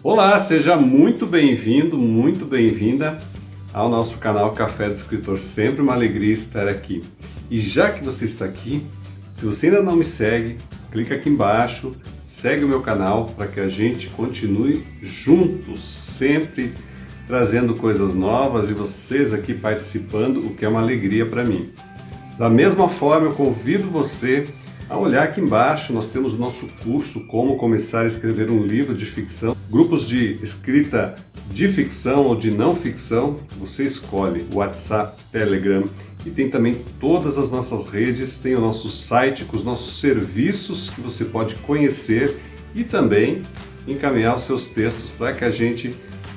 Olá, seja muito bem-vindo, muito bem-vinda ao nosso canal Café do Escritor. Sempre uma alegria estar aqui. E já que você está aqui, se você ainda não me segue, clica aqui embaixo, segue o meu canal para que a gente continue juntos, sempre trazendo coisas novas e vocês aqui participando, o que é uma alegria para mim. Da mesma forma, eu convido você a olhar aqui embaixo. Nós temos o nosso curso Como Começar a Escrever um Livro de Ficção, grupos de escrita de ficção ou de não ficção. Você escolhe o WhatsApp, Telegram, e tem também todas as nossas redes, tem o nosso site com os nossos serviços que você pode conhecer e também encaminhar os seus textos para que a gente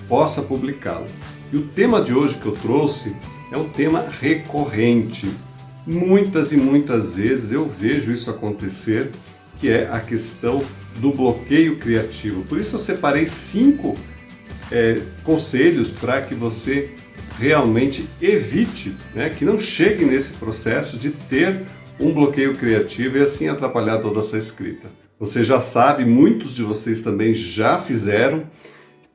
possa publicá-lo. E o tema de hoje que eu trouxe é um tema recorrente. Muitas e muitas vezes eu vejo isso acontecer, que é a questão do bloqueio criativo. Por isso eu separei 5 conselhos para que você realmente evite, que não chegue nesse processo de ter um bloqueio criativo e assim atrapalhar toda essa escrita. Você já sabe, muitos de vocês também já fizeram,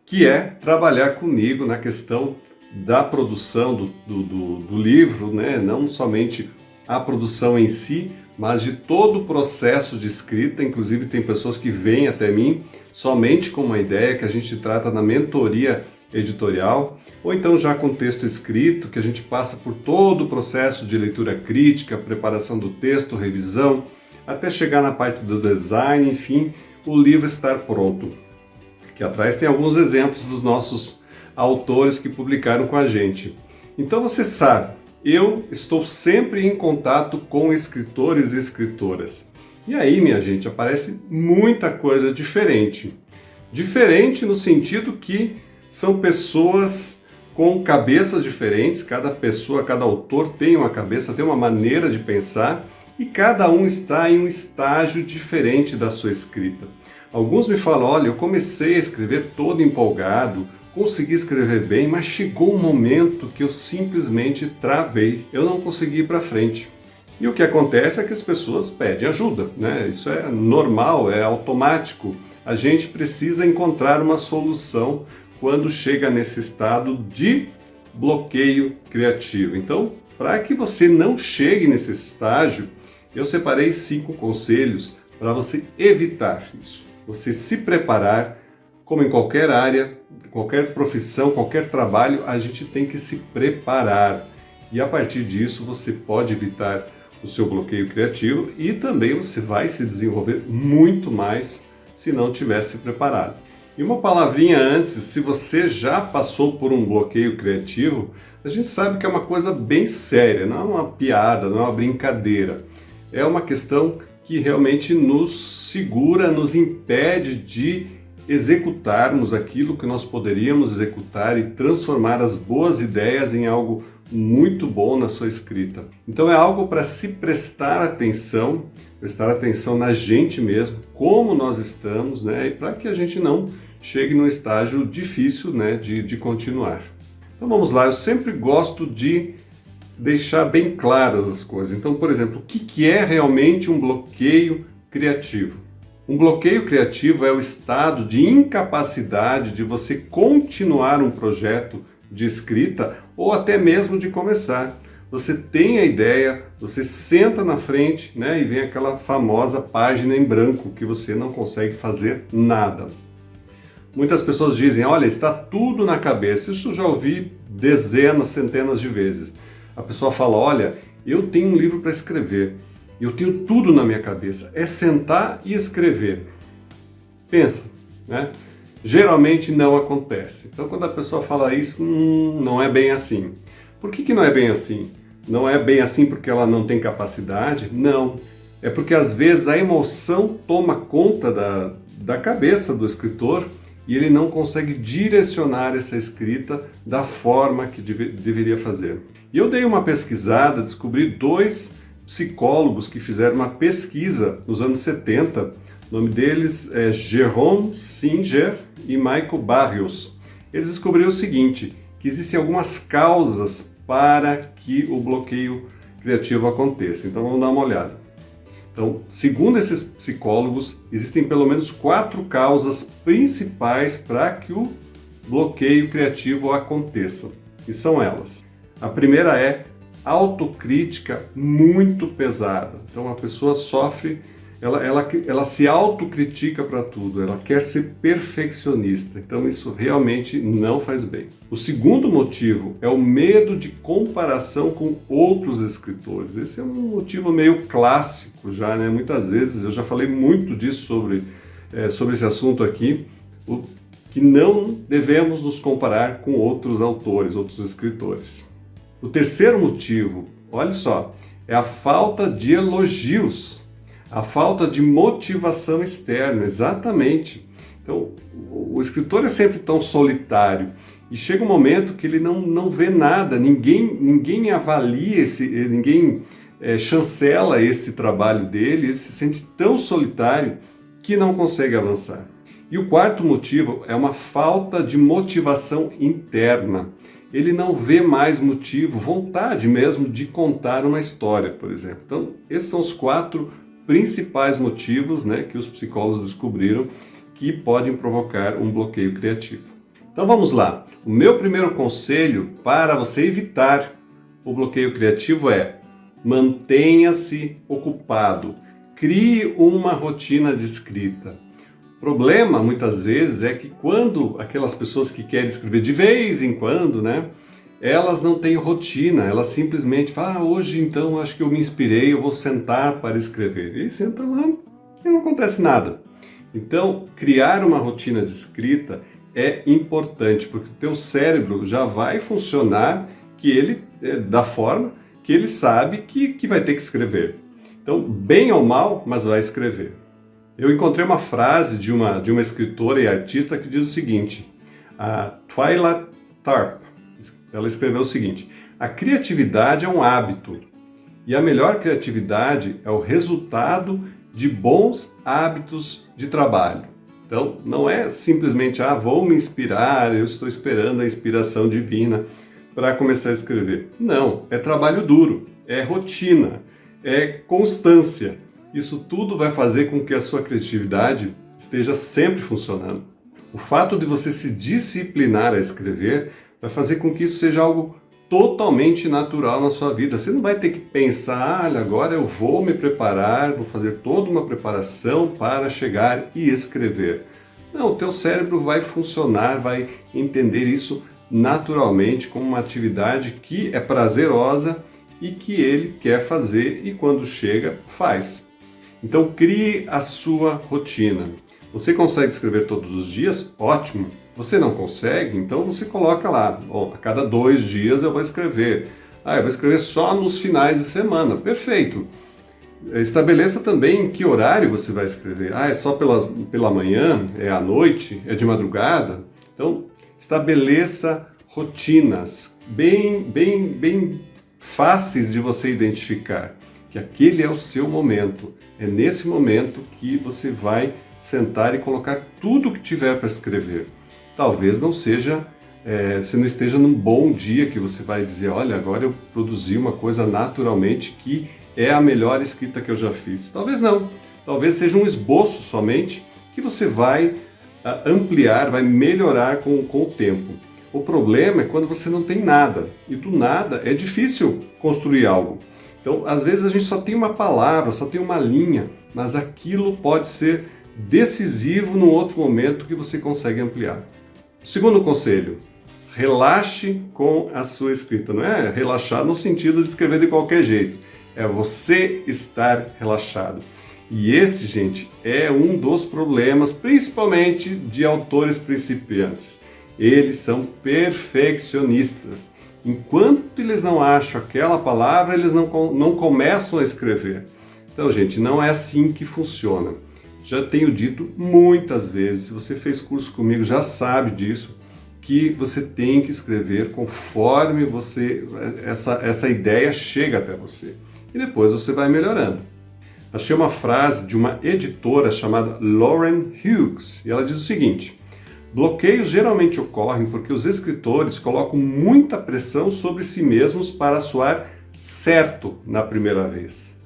que é trabalhar comigo na questão da produção do livro, não somente a produção em si, mas de todo o processo de escrita. Inclusive tem pessoas que vêm até mim somente com uma ideia que a gente trata na mentoria editorial, ou então já com texto escrito, que a gente passa por todo o processo de leitura crítica, preparação do texto, revisão, até chegar na parte do design, enfim, o livro estar pronto. Aqui atrás tem alguns exemplos dos nossos autores que publicaram com a gente. Então você sabe, eu estou sempre em contato com escritores e escritoras. E aí, minha gente, aparece muita coisa diferente. Diferente no sentido que são pessoas com cabeças diferentes, cada pessoa, cada autor tem uma cabeça, tem uma maneira de pensar e cada um está em um estágio diferente da sua escrita. Alguns me falam, olha, eu comecei a escrever todo empolgado, consegui escrever bem, mas chegou um momento que eu simplesmente travei, eu não consegui ir para frente. E o que acontece é que as pessoas pedem ajuda, Isso é normal, é automático. A gente precisa encontrar uma solução quando chega nesse estado de bloqueio criativo. Então, para que você não chegue nesse estágio, eu separei 5 conselhos para você evitar isso. Você se preparar, como em qualquer área, qualquer profissão, qualquer trabalho, a gente tem que se preparar. E a partir disso você pode evitar o seu bloqueio criativo e também você vai se desenvolver muito mais se não tiver se preparado. E uma palavrinha antes, se você já passou por um bloqueio criativo, a gente sabe que é uma coisa bem séria, não é uma piada, não é uma brincadeira. É uma questão que realmente nos segura, nos impede de executarmos aquilo que nós poderíamos executar e transformar as boas ideias em algo muito bom na sua escrita. Então é algo para se prestar atenção na gente mesmo, como nós estamos, e para que a gente não chegue num estágio difícil, de continuar. Então vamos lá, eu sempre gosto de deixar bem claras as coisas. Então, por exemplo, o que é realmente um bloqueio criativo? Um bloqueio criativo é o estado de incapacidade de você continuar um projeto de escrita ou até mesmo de começar. Você tem a ideia, você senta na frente, e vem aquela famosa página em branco que você não consegue fazer nada. Muitas pessoas dizem, olha, está tudo na cabeça. Isso eu já ouvi dezenas, centenas de vezes. A pessoa fala, olha, eu tenho um livro para escrever, eu tenho tudo na minha cabeça, é sentar e escrever. Pensa, Geralmente não acontece. Então quando a pessoa fala isso, não é bem assim. Por que não é bem assim? Não é bem assim porque ela não tem capacidade? Não. É porque às vezes a emoção toma conta da cabeça do escritor e ele não consegue direcionar essa escrita da forma que deveria fazer. E eu dei uma pesquisada, descobri 2 psicólogos que fizeram uma pesquisa nos anos 70. O nome deles é Jerome Singer e Michael Barrios. Eles descobriram o seguinte, que existem algumas causas para que o bloqueio criativo aconteça. Então vamos dar uma olhada. Então, segundo esses psicólogos, existem pelo menos 4 causas principais para que o bloqueio criativo aconteça. E são elas. A primeira é autocrítica muito pesada. Então a pessoa sofre, ela se autocritica para tudo, ela quer ser perfeccionista. Então isso realmente não faz bem. O segundo motivo é o medo de comparação com outros escritores. Esse é um motivo meio clássico já, né? Muitas vezes eu já falei muito disso sobre esse assunto aqui, que não devemos nos comparar com outros autores, outros escritores. O terceiro motivo, olha só, é a falta de elogios, a falta de motivação externa, exatamente. Então, o escritor é sempre tão solitário e chega um momento que ele não vê nada, ninguém avalia, ninguém chancela esse trabalho dele, ele se sente tão solitário que não consegue avançar. E o quarto motivo é uma falta de motivação interna. Ele não vê mais motivo, vontade mesmo de contar uma história, por exemplo. Então, esses são os 4 principais motivos, né, que os psicólogos descobriram que podem provocar um bloqueio criativo. Então vamos lá. O meu primeiro conselho para você evitar o bloqueio criativo é: mantenha-se ocupado. Crie uma rotina de escrita. O problema, muitas vezes, é que quando aquelas pessoas que querem escrever de vez em quando, né, elas não têm rotina, elas simplesmente falam: hoje então acho que eu me inspirei, eu vou sentar para escrever. E senta lá e não acontece nada. Então, criar uma rotina de escrita é importante, porque o teu cérebro já vai funcionar da forma que ele sabe que vai ter que escrever. Então, bem ou mal, mas vai escrever. Eu encontrei uma frase de uma escritora e artista que diz o seguinte: a Twyla Tharp, ela escreveu o seguinte: a criatividade é um hábito e a melhor criatividade é o resultado de bons hábitos de trabalho. Então, não é simplesmente, vou me inspirar, eu estou esperando a inspiração divina para começar a escrever. Não, é trabalho duro, é rotina, é constância. Isso tudo vai fazer com que a sua criatividade esteja sempre funcionando. O fato de você se disciplinar a escrever vai fazer com que isso seja algo totalmente natural na sua vida. Você não vai ter que pensar: agora eu vou me preparar, vou fazer toda uma preparação para chegar e escrever. Não, o teu cérebro vai funcionar, vai entender isso naturalmente como uma atividade que é prazerosa e que ele quer fazer, e quando chega, faz. Então crie a sua rotina. Você consegue escrever todos os dias? Ótimo. Você não consegue? Então você coloca lá: a cada 2 dias eu vou escrever. Eu vou escrever só nos finais de semana. Perfeito. Estabeleça também em que horário você vai escrever. É só pela manhã? É à noite? É de madrugada? Então estabeleça rotinas bem fáceis de você identificar, que aquele é o seu momento. É nesse momento que você vai sentar e colocar tudo que tiver para escrever. Talvez não seja, você não esteja num bom dia que você vai dizer: olha, agora eu produzi uma coisa naturalmente que é a melhor escrita que eu já fiz. Talvez não. Talvez seja um esboço somente que você vai ampliar, vai melhorar com o tempo. O problema é quando você não tem nada. E do nada é difícil construir algo. Então, às vezes a gente só tem uma palavra, só tem uma linha, mas aquilo pode ser decisivo num outro momento que você consegue ampliar. Segundo conselho: relaxe com a sua escrita. Não é relaxar no sentido de escrever de qualquer jeito, é você estar relaxado. E esse, gente, é um dos problemas, principalmente de autores principiantes. Eles são perfeccionistas. Enquanto eles não acham aquela palavra, eles não começam a escrever. Então, gente, não é assim que funciona. Já tenho dito muitas vezes, se você fez curso comigo já sabe disso, que você tem que escrever conforme essa ideia chega até você. E depois você vai melhorando. Achei uma frase de uma editora chamada Lauren Hughes, e ela diz o seguinte: bloqueios geralmente ocorrem porque os escritores colocam muita pressão sobre si mesmos para soar certo na primeira vez.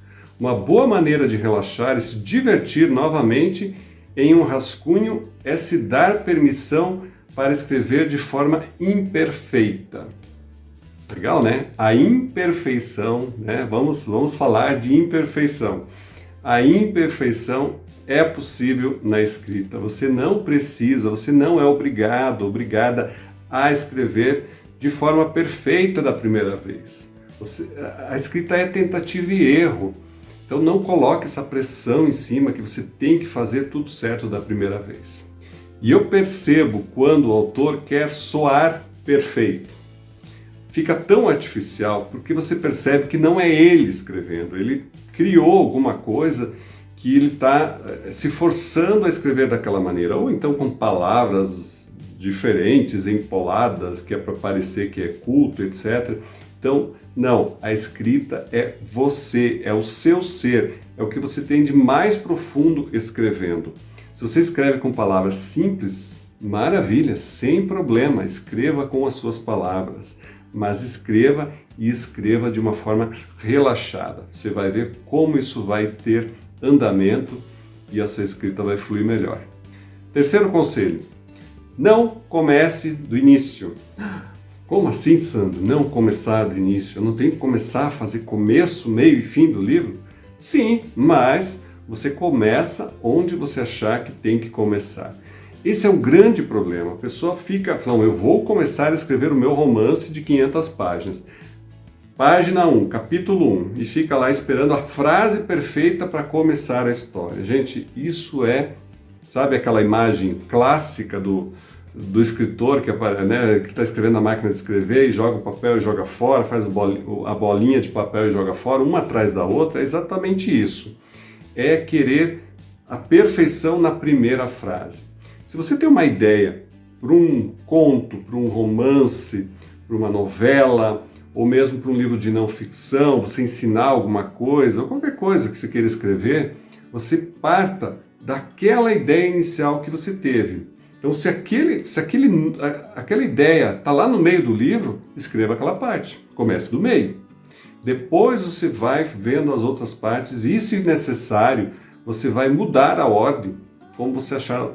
Uma boa maneira de relaxar e se divertir novamente em um rascunho é se dar permissão para escrever de forma imperfeita. Legal, né? A imperfeição, né? Vamos falar de imperfeição. A imperfeição é possível na escrita. Você não precisa, você não é obrigado, obrigada a escrever de forma perfeita da primeira vez. A escrita é tentativa e erro. Então não coloque essa pressão em cima que você tem que fazer tudo certo da primeira vez. E eu percebo quando o autor quer soar perfeito. Fica tão artificial porque você percebe que não é ele escrevendo, ele criou alguma coisa que ele está se forçando a escrever daquela maneira, ou então com palavras diferentes, empoladas, que é para parecer que é culto, etc. Então, não, a escrita é você, é o seu ser, é o que você tem de mais profundo escrevendo. Se você escreve com palavras simples, maravilha, sem problema, escreva com as suas palavras. Mas escreva e escreva de uma forma relaxada. Você vai ver como isso vai ter andamento e a sua escrita vai fluir melhor. Terceiro conselho, não comece do início. Como assim, Sandro? Não começar do início? Eu não tenho que começar a fazer começo, meio e fim do livro? Sim, mas você começa onde você achar que tem que começar. Esse é um grande problema. A pessoa fica falando, eu vou começar a escrever o meu romance de 500 páginas. Página 1, capítulo 1, e fica lá esperando a frase perfeita para começar a história. Gente, isso é, sabe aquela imagem clássica do escritor que está escrevendo na máquina de escrever e joga o papel e joga fora, faz a bolinha de papel e joga fora, uma atrás da outra? É exatamente isso. É querer a perfeição na primeira frase. Se você tem uma ideia para um conto, para um romance, para uma novela, ou mesmo para um livro de não ficção, você ensinar alguma coisa, ou qualquer coisa que você queira escrever, você parta daquela ideia inicial que você teve. Então, se aquela ideia está lá no meio do livro, escreva aquela parte, comece do meio. Depois você vai vendo as outras partes e, se necessário, você vai mudar a ordem, como você achar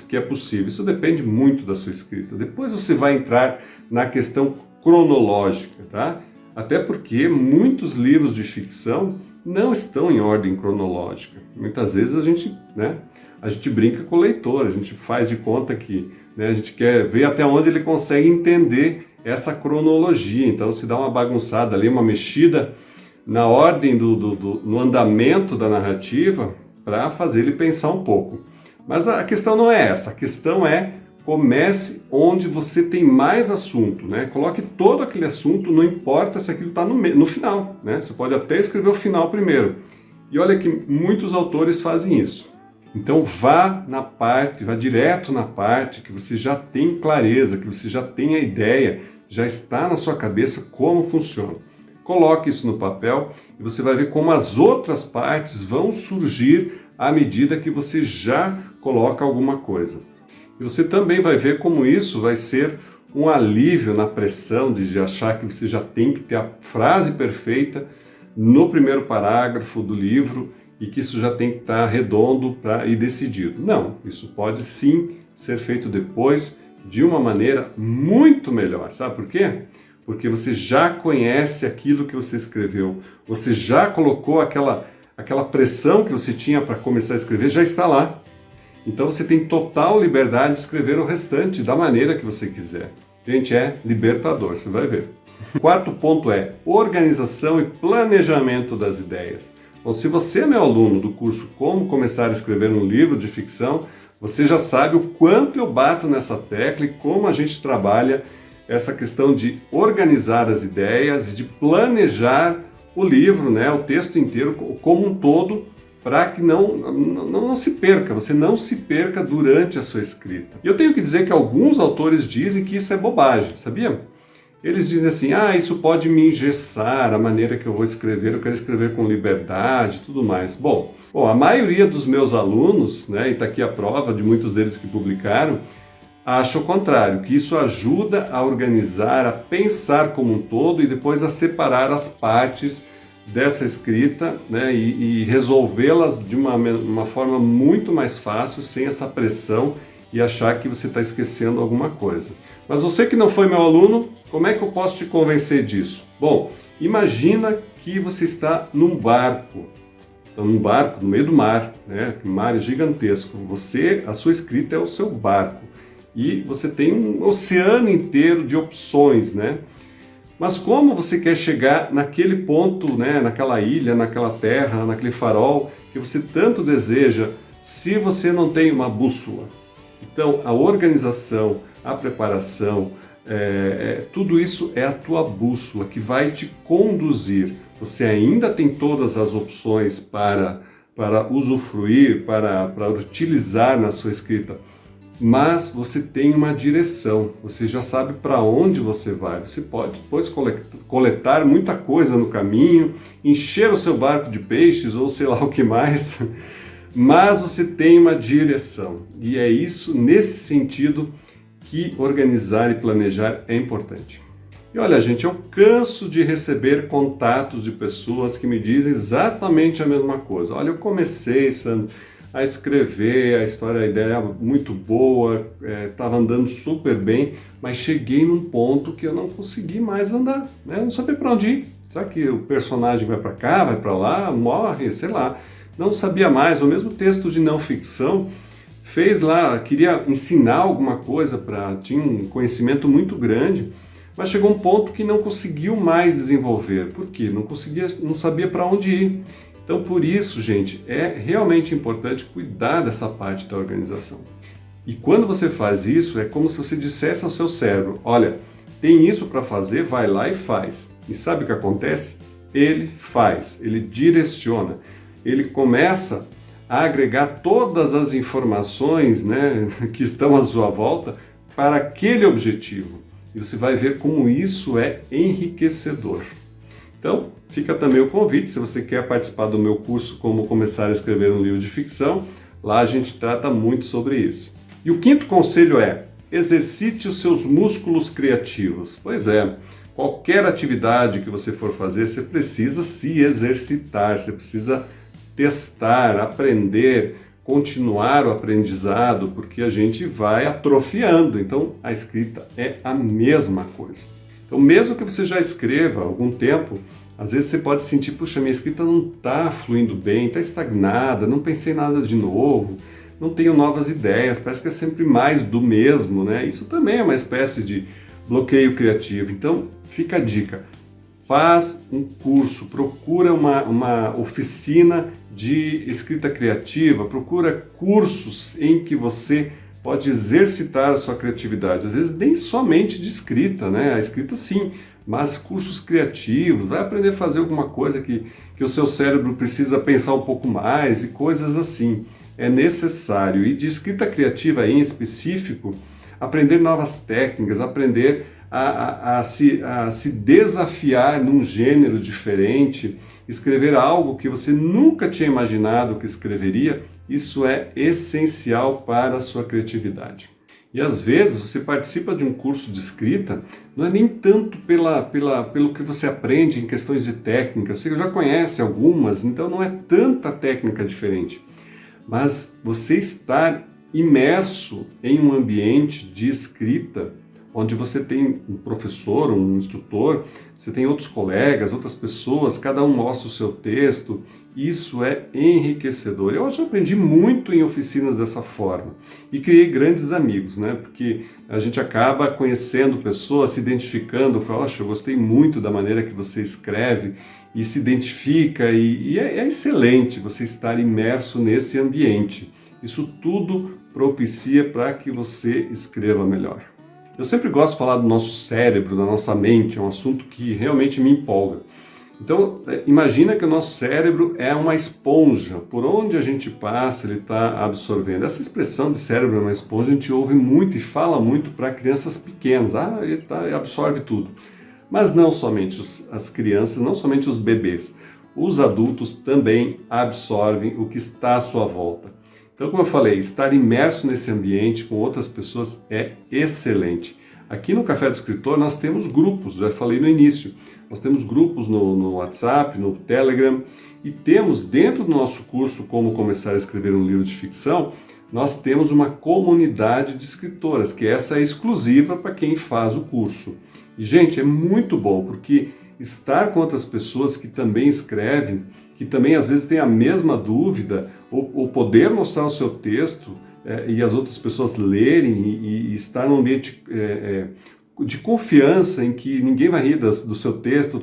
que é possível. Isso depende muito da sua escrita. Depois você vai entrar na questão cronológica, tá? Até porque muitos livros de ficção não estão em ordem cronológica. Muitas vezes a gente brinca com o leitor, a gente faz de conta que a gente quer ver até onde ele consegue entender essa cronologia. Então se dá uma bagunçada ali, uma mexida na ordem no andamento da narrativa para fazer ele pensar um pouco. Mas a questão não é essa, a questão é comece onde você tem mais assunto, né? Coloque todo aquele assunto, não importa se aquilo está no final, né? Você pode até escrever o final primeiro. E olha que muitos autores fazem isso. Então vá direto na parte que você já tem clareza, que você já tem a ideia, já está na sua cabeça como funciona. Coloque isso no papel e você vai ver como as outras partes vão surgir à medida que você já coloca alguma coisa. E você também vai ver como isso vai ser um alívio na pressão de achar que você já tem que ter a frase perfeita no primeiro parágrafo do livro e que isso já tem que estar redondo e decidido. Não, isso pode sim ser feito depois de uma maneira muito melhor. Sabe por quê? Porque você já conhece aquilo que você escreveu, você já colocou aquela pressão que você tinha para começar a escrever, já está lá. Então você tem total liberdade de escrever o restante da maneira que você quiser. Gente, é libertador, você vai ver. O quarto ponto é organização e planejamento das ideias. Então, se você é meu aluno do curso Como Começar a Escrever um Livro de Ficção, você já sabe o quanto eu bato nessa tecla e como a gente trabalha essa questão de organizar as ideias e de planejar o livro, né, o texto inteiro como um todo, para que não se perca, você não se perca durante a sua escrita. E eu tenho que dizer que alguns autores dizem que isso é bobagem, sabia? Eles dizem assim, isso pode me engessar a maneira que eu vou escrever, eu quero escrever com liberdade e tudo mais. Bom, a maioria dos meus alunos, né, e está aqui a prova de muitos deles que publicaram, acha o contrário, que isso ajuda a organizar, a pensar como um todo e depois a separar as partes dessa escrita, né, e resolvê-las de uma forma muito mais fácil, sem essa pressão e achar que você está esquecendo alguma coisa. Mas você que não foi meu aluno, como é que eu posso te convencer disso? Bom, imagina que você está num barco. Então, num barco no meio do mar, né? O mar é gigantesco. A sua escrita é o seu barco. E você tem um oceano inteiro de opções, né? Mas como você quer chegar naquele ponto, né? Naquela ilha, naquela terra, naquele farol que você tanto deseja, se você não tem uma bússola? Então, a organização, a preparação, tudo isso é a tua bússola que vai te conduzir. Você ainda tem todas as opções para usufruir, para utilizar na sua escrita, mas você tem uma direção, você já sabe para onde você vai. Você pode depois coletar muita coisa no caminho, encher o seu barco de peixes ou sei lá o que mais, mas você tem uma direção. E é isso, nesse sentido, que organizar e planejar é importante. E olha, gente, eu canso de receber contatos de pessoas que me dizem exatamente a mesma coisa. Olha, eu comecei, Sandro, a escrever, a ideia muito boa, estava andando super bem, mas cheguei num ponto que eu não consegui mais andar, né? Eu não sabia para onde ir. Será que o personagem vai para cá, vai para lá, morre, sei lá. Não sabia mais. O mesmo texto de não ficção fez lá, queria ensinar alguma coisa, tinha um conhecimento muito grande, mas chegou um ponto que não conseguiu mais desenvolver. Por quê? Não sabia para onde ir. Então, por isso, gente, é realmente importante cuidar dessa parte da organização. E quando você faz isso, é como se você dissesse ao seu cérebro: olha, tem isso para fazer, vai lá e faz. E sabe o que acontece? Ele faz, ele direciona, ele começa a agregar todas as informações, né, que estão à sua volta para aquele objetivo. E você vai ver como isso é enriquecedor. Então, fica também o convite, se você quer participar do meu curso Como Começar a Escrever um Livro de Ficção, lá a gente trata muito sobre isso. E o quinto conselho é: exercite os seus músculos criativos. Pois é, qualquer atividade que você for fazer, você precisa se exercitar, você precisa testar, aprender, continuar o aprendizado, porque a gente vai atrofiando. Então, a escrita é a mesma coisa. Então, mesmo que você já escreva há algum tempo, às vezes você pode sentir: puxa, minha escrita não está fluindo bem, está estagnada, não pensei nada de novo, não tenho novas ideias, parece que é sempre mais do mesmo, né? Isso também é uma espécie de bloqueio criativo. Então, fica a dica: faz um curso, procura uma oficina de escrita criativa, procura cursos em que você pode exercitar a sua criatividade. Às vezes nem somente de escrita, né? A escrita sim, mas cursos criativos, vai aprender a fazer alguma coisa que o seu cérebro precisa pensar um pouco mais e coisas assim. É necessário. E de escrita criativa em específico, aprender novas técnicas, aprender a se desafiar num gênero diferente, escrever algo que você nunca tinha imaginado que escreveria. Isso é essencial para a sua criatividade. E às vezes você participa de um curso de escrita, não é nem tanto pelo que você aprende em questões de técnica, você já conhece algumas, então não é tanta técnica diferente. Mas você estar imerso em um ambiente de escrita, onde você tem um professor, um instrutor, você tem outros colegas, outras pessoas, cada um mostra o seu texto. Isso é enriquecedor. Eu já aprendi muito em oficinas dessa forma e criei grandes amigos, né? Porque a gente acaba conhecendo pessoas, se identificando, poxa, eu gostei muito da maneira que você escreve, e se identifica, e é excelente você estar imerso nesse ambiente. Isso tudo propicia para que você escreva melhor. Eu sempre gosto de falar do nosso cérebro, da nossa mente, é um assunto que realmente me empolga. Então, imagina que o nosso cérebro é uma esponja, por onde a gente passa ele está absorvendo. Essa expressão de cérebro é uma esponja a gente ouve muito e fala muito para crianças pequenas, ele absorve tudo. Mas não somente as crianças, não somente os bebês, os adultos também absorvem o que está à sua volta. Então, como eu falei, estar imerso nesse ambiente com outras pessoas é excelente. Aqui no Café do Escritor nós temos grupos, já falei no início, nós temos grupos no WhatsApp, no Telegram, e temos dentro do nosso curso Como Começar a Escrever um Livro de Ficção, nós temos uma comunidade de escritoras, que essa é exclusiva para quem faz o curso. E, gente, é muito bom, porque estar com outras pessoas que também escrevem, que também às vezes têm a mesma dúvida, ou poder mostrar o seu texto e as outras pessoas lerem e estar num ambiente de confiança em que ninguém vai rir do seu texto,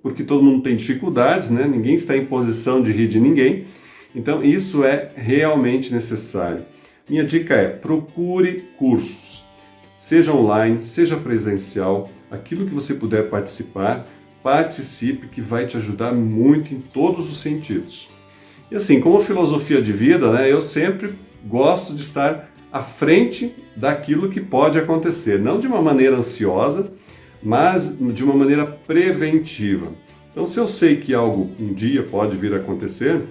porque todo mundo tem dificuldades, né? Ninguém está em posição de rir de ninguém. Então isso é realmente necessário. Minha dica é: procure cursos, seja online, seja presencial, aquilo que você puder participar, participe, que vai te ajudar muito em todos os sentidos. E assim, como filosofia de vida, né, eu sempre gosto de estar à frente daquilo que pode acontecer, não de uma maneira ansiosa, mas de uma maneira preventiva. Então, se eu sei que algo um dia pode vir a acontecer,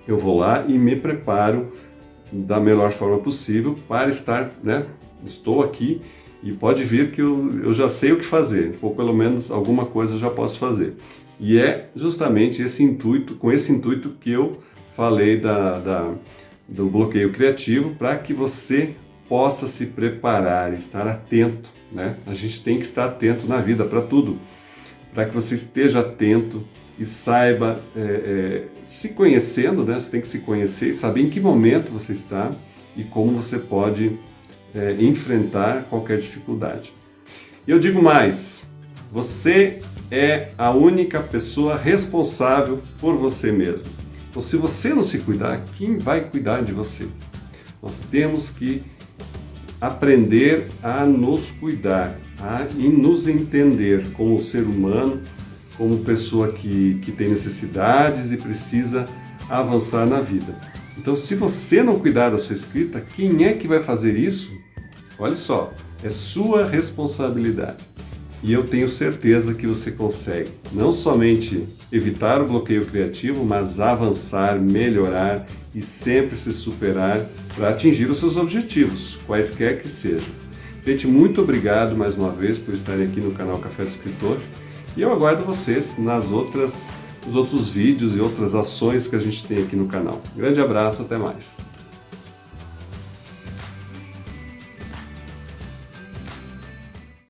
eu vou lá e me preparo da melhor forma possível para estar, né? Estou aqui e pode vir que eu já sei o que fazer, ou pelo menos alguma coisa eu já posso fazer. E é justamente com esse intuito que eu falei do bloqueio criativo, para que você possa se preparar, estar atento, né? A gente tem que estar atento na vida para tudo, para que você esteja atento e saiba, se conhecendo, né? Você tem que se conhecer e saber em que momento você está e como você pode enfrentar qualquer dificuldade. E eu digo mais, você é a única pessoa responsável por você mesmo. Então, se você não se cuidar, quem vai cuidar de você? Nós temos que aprender a nos cuidar, e nos entender como ser humano, como pessoa que tem necessidades e precisa avançar na vida. Então, se você não cuidar da sua escrita, quem é que vai fazer isso? Olha só, é sua responsabilidade. E eu tenho certeza que você consegue não somente evitar o bloqueio criativo, mas avançar, melhorar e sempre se superar para atingir os seus objetivos, quaisquer que sejam. Gente, muito obrigado mais uma vez por estarem aqui no canal Café do Escritor, e eu aguardo vocês nos outros vídeos e outras ações que a gente tem aqui no canal. Grande abraço, até mais!